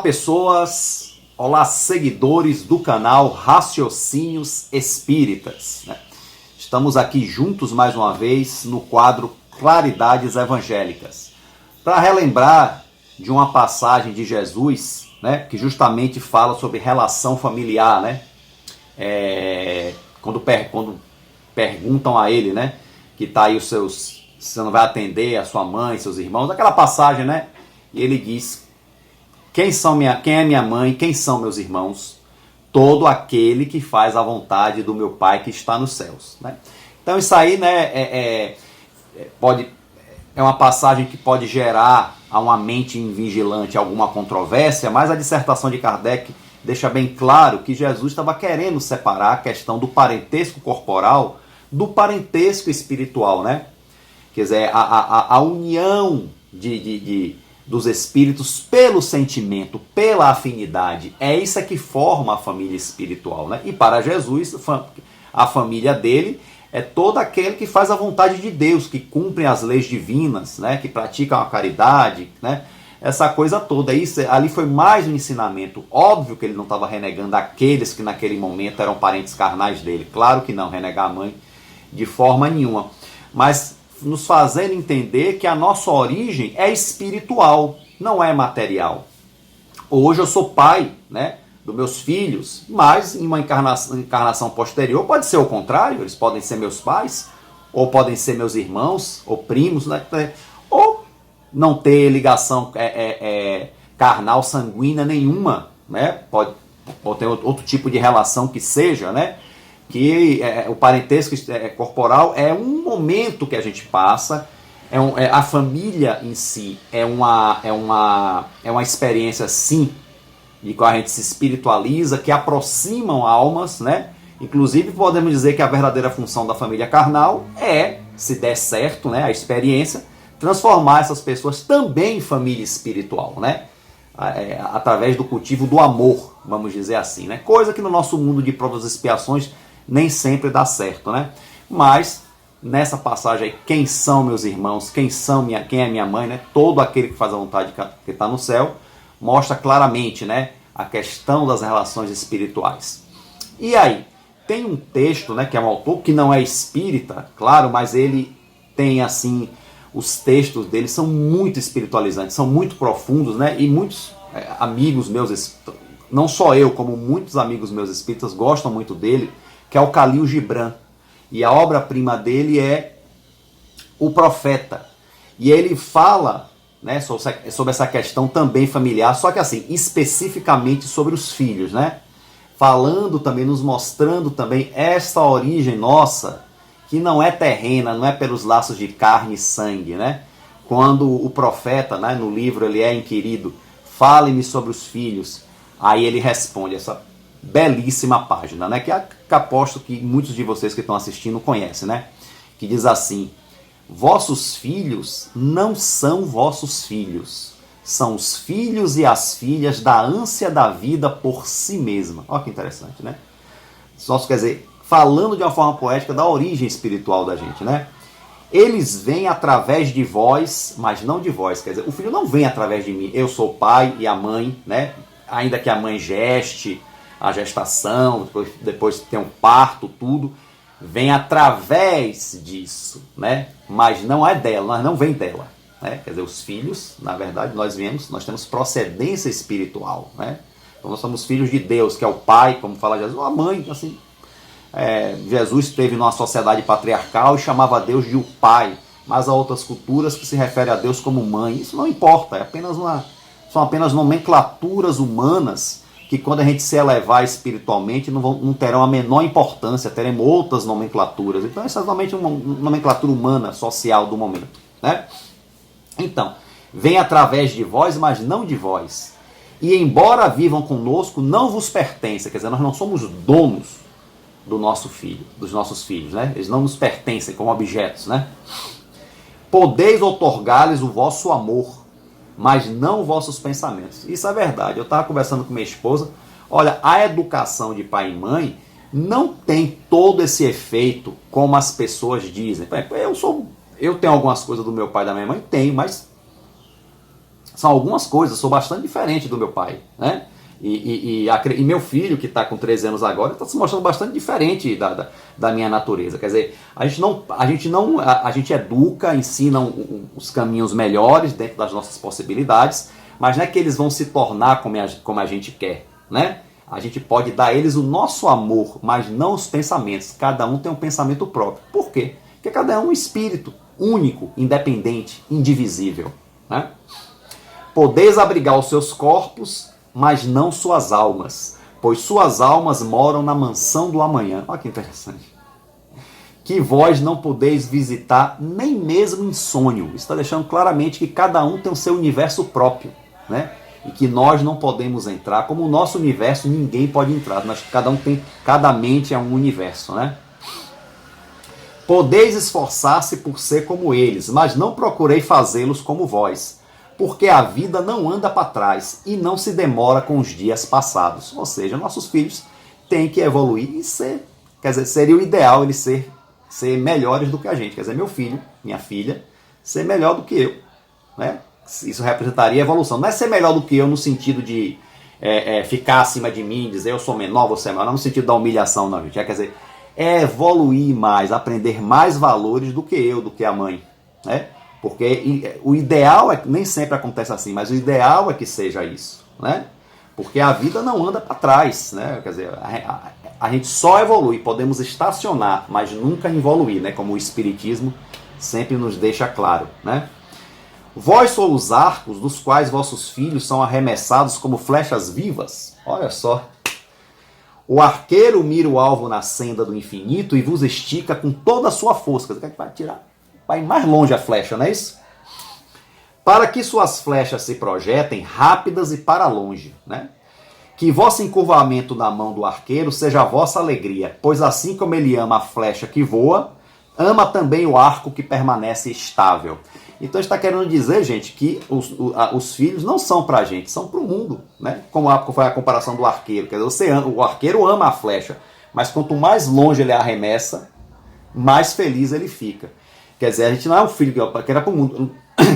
pessoas, olá seguidores do canal Raciocínios Espíritas. Estamos aqui juntos mais uma vez no quadro Claridades Evangélicas, para relembrar de uma passagem de Jesus, que justamente fala sobre relação familiar, quando perguntam a ele, que está aí você não vai atender a sua mãe, seus irmãos, aquela passagem, e ele diz: quem é minha mãe, quem são meus irmãos? Todo aquele que faz a vontade do meu Pai que está nos céus. Então isso aí é uma passagem que pode gerar a uma mente invigilante alguma controvérsia, mas a dissertação de Kardec deixa bem claro que Jesus estava querendo separar a questão do parentesco corporal do parentesco espiritual, Quer dizer, a união dos espíritos pelo sentimento, pela afinidade. É isso que forma a família espiritual. E para Jesus, a família dele é todo aquele que faz a vontade de Deus, que cumpre as leis divinas, que pratica a caridade, essa coisa toda. Isso ali foi mais um ensinamento. Óbvio que ele não estava renegando aqueles que naquele momento eram parentes carnais dele. Claro que não, renegar a mãe de forma nenhuma. Mas nos fazendo entender que a nossa origem é espiritual, não é material. Hoje eu sou pai, dos meus filhos, mas em uma encarnação posterior pode ser o contrário, eles podem ser meus pais, ou podem ser meus irmãos, ou primos, ou não ter ligação carnal, sanguínea nenhuma, pode ter outro tipo de relação que seja, que o parentesco corporal é um momento que a gente passa, a família em si é uma experiência, sim, de que a gente se espiritualiza, que aproximam almas, Inclusive podemos dizer que a verdadeira função da família carnal é, se der certo, a experiência, transformar essas pessoas também em família espiritual, através do cultivo do amor, vamos dizer assim, Coisa que no nosso mundo de provas e expiações nem sempre dá certo, Mas nessa passagem aí, quem são meus irmãos, quem é minha mãe, todo aquele que faz a vontade que está no céu, mostra claramente, a questão das relações espirituais. E aí, tem um texto, que é um autor que não é espírita, claro, mas ele tem assim, os textos dele são muito espiritualizantes, são muito profundos, e muitos amigos meus, não só eu, como muitos amigos meus espíritas gostam muito dele, que é o Khalil Gibran. E a obra-prima dele é O Profeta. E ele fala sobre essa questão também familiar, só que assim, especificamente sobre os filhos, falando também, nos mostrando também essa origem nossa, que não é terrena, não é pelos laços de carne e sangue, Quando o profeta, no livro ele é inquirido, fale-me sobre os filhos, aí ele responde essa belíssima página, que aposto que muitos de vocês que estão assistindo conhecem, que diz assim: vossos filhos não são vossos filhos, são os filhos e as filhas da ânsia da vida por si mesma. Olha que interessante, Nossa, quer dizer, falando de uma forma poética da origem espiritual da gente, Eles vêm através de vós, mas não de vós. Quer dizer, o filho não vem através de mim. Eu sou o pai e a mãe, Ainda que a mãe geste, a gestação, depois tem um parto, tudo, vem através disso, Mas não é dela, não vem dela, Quer dizer, os filhos, na verdade, nós temos procedência espiritual, Então nós somos filhos de Deus, que é o Pai, como fala Jesus, ou a mãe, assim. Jesus esteve numa sociedade patriarcal e chamava Deus de o Pai, mas há outras culturas que se referem a Deus como mãe. Isso não importa, são apenas nomenclaturas humanas que quando a gente se elevar espiritualmente não terão a menor importância, teremos outras nomenclaturas. Então essa é somente uma nomenclatura humana, social do momento. Então, vem através de vós, mas não de vós. E embora vivam conosco, não vos pertencem. Quer dizer, nós não somos donos dos nossos filhos. Eles não nos pertencem como objetos. Podeis outorgar-lhes o vosso amor, mas não vossos pensamentos. Isso é verdade. Eu estava conversando com minha esposa. Olha, a educação de pai e mãe não tem todo esse efeito como as pessoas dizem. Eu tenho algumas coisas do meu pai e da minha mãe? Tenho, mas São algumas coisas, eu sou bastante diferente do meu pai, né? E meu filho, que está com 13 anos agora, está se mostrando bastante diferente da minha natureza. Quer dizer, a gente educa, ensina os caminhos melhores dentro das nossas possibilidades, mas não é que eles vão se tornar como a gente quer, né? A gente pode dar a eles o nosso amor, mas não os pensamentos. Cada um tem um pensamento próprio. Por quê? Porque cada um é um espírito único, independente, indivisível, né? Podeis abrigar os seus corpos, mas não suas almas, pois suas almas moram na mansão do amanhã. Olha que interessante. Que vós não podeis visitar nem mesmo em sonho. Está deixando claramente que cada um tem o seu universo próprio, né? E que nós não podemos entrar. Como o nosso universo, ninguém pode entrar. Cada mente é um universo, né? Podeis esforçar-se por ser como eles, mas não procurei fazê-los como vós, porque a vida não anda para trás e não se demora com os dias passados. Ou seja, nossos filhos têm que evoluir e ser, quer dizer, seria o ideal eles ser melhores do que a gente. Quer dizer, meu filho, minha filha, ser melhor do que eu, né? Isso representaria evolução. Não é ser melhor do que eu no sentido de ficar acima de mim, dizer eu sou menor, você é maior, não no sentido da humilhação, não, gente. Quer dizer, é evoluir mais, aprender mais valores do que eu, do que a mãe, né? Porque o ideal nem sempre acontece assim, mas o ideal é que seja isso, né? Porque a vida não anda para trás, né? Quer dizer, a gente só evolui, podemos estacionar, mas nunca evoluir, né? Como o Espiritismo sempre nos deixa claro, né? Vós sois os arcos dos quais vossos filhos são arremessados como flechas vivas. Olha só. O arqueiro mira o alvo na senda do infinito e vos estica com toda a sua força. Quer dizer, que vai tirar, vai mais longe a flecha, não é isso? Para que suas flechas se projetem rápidas e para longe, né? Que vosso encurvamento na mão do arqueiro seja a vossa alegria, pois assim como ele ama a flecha que voa, ama também o arco que permanece estável. Então está querendo dizer, gente, que os filhos não são para a gente, são para o mundo, né? Como foi a comparação do arqueiro. Quer dizer, o arqueiro ama a flecha, mas quanto mais longe ele arremessa, mais feliz ele fica. Quer dizer, a gente não é um filho que era para o mundo,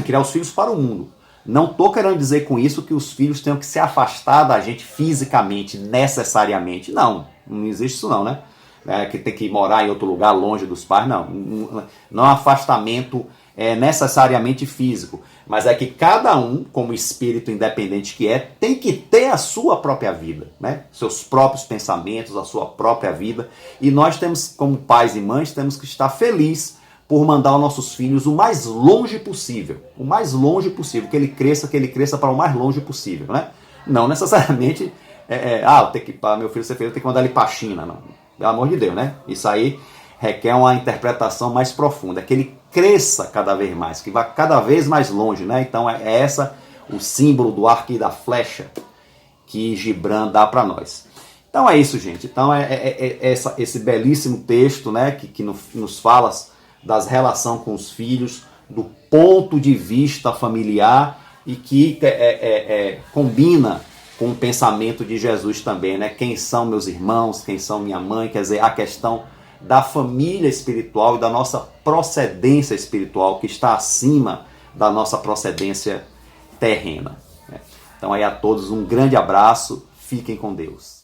criar os filhos para o mundo. Não estou querendo dizer com isso que os filhos tenham que se afastar da gente fisicamente, necessariamente. Não existe isso não, né? Que tem que morar em outro lugar, longe dos pais, não. Não é um afastamento necessariamente físico, mas é que cada um, como espírito independente que é, tem que ter a sua própria vida, né? Seus próprios pensamentos, a sua própria vida. E nós temos, como pais e mães, temos que estar felizes por mandar os nossos filhos o mais longe possível. O mais longe possível, que ele cresça para o mais longe possível, né? Não necessariamente, para meu filho ser feliz, eu tenho que mandar ele para a China, não. Pelo amor de Deus, né? Isso aí requer uma interpretação mais profunda, que ele cresça cada vez mais, que vá cada vez mais longe, né? Então é essa o símbolo do arco e da flecha que Gibran dá para nós. Então é isso, gente. Então esse belíssimo texto, né, que nos fala das relações com os filhos, do ponto de vista familiar e que combina com o pensamento de Jesus também, né? Quem são meus irmãos, quem são minha mãe, quer dizer, a questão da família espiritual e da nossa procedência espiritual, que está acima da nossa procedência terrena. Então aí a todos um grande abraço, fiquem com Deus.